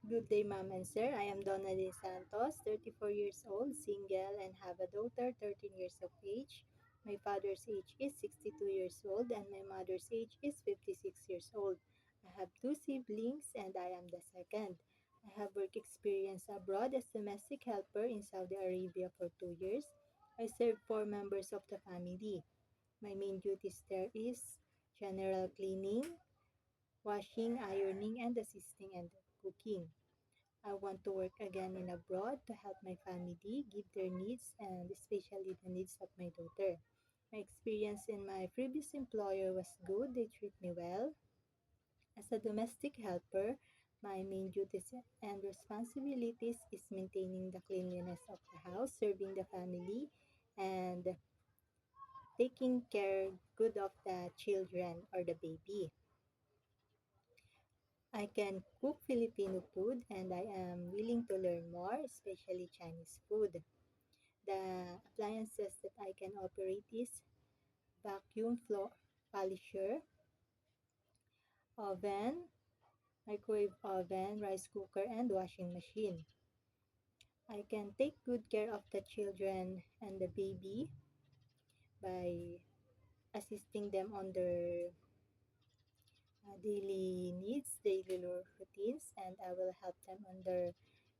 Good day, Ma'am and Sir. I am Donna De Santos, 34 years old, single, and have a daughter, 13 years of age. My father's age is 62 years old, and my mother's age is 56 years old. I have two siblings, and I am the second. I have work experience abroad as domestic helper in Saudi Arabia for 2 years. I serve four members of the family. My main duties there is general cleaning, washing, ironing, and assisting and cooking. I want to work again in abroad to help my family, give their needs, and especially the needs of my daughter. My experience in my previous employer was good, they treat me well. As a domestic helper, my main duties and responsibilities is maintaining the cleanliness of the house, serving the family, and taking care good of the children or the baby. I can cook Filipino food and I am willing to learn more, especially Chinese food. The appliances that I can operate is vacuum floor polisher, oven, microwave oven, rice cooker, and washing machine. I can take good care of the children and the baby by assisting them on their daily needs, daily routines, and I will help them on their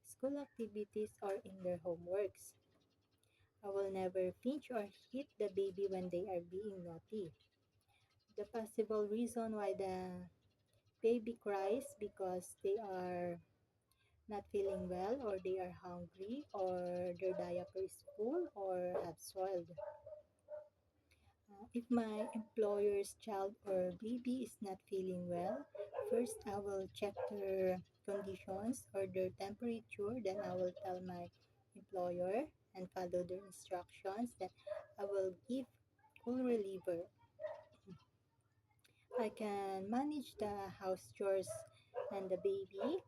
school activities or in their homeworks. I will never pinch or hit the baby when they are being naughty. The possible reason why the baby cries because they are not feeling well or they are hungry or their diaper is full or have soiled. If my employer's child or baby is not feeling well, first I will check their conditions or their temperature. Then I will tell my employer and follow their instructions. Then I will give cool reliever. I can manage the house chores and the baby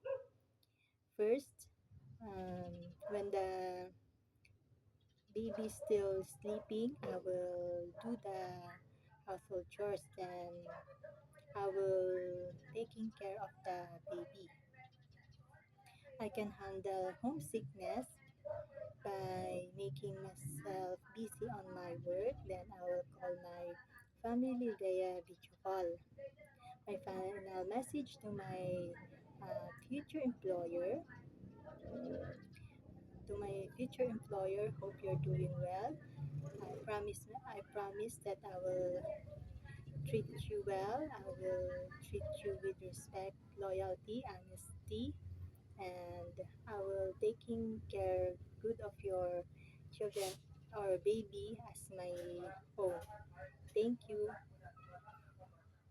first. When the baby is still sleeping, I will do the household chores. Then I will taking care of the baby. I can handle homesickness by making myself busy on my work. Then I will call my family via video call. My final message to my future employer, hope you're doing well. I promise that I will treat you well. I will treat you with respect, loyalty, honesty, and I will taking care good of your children or baby as my own.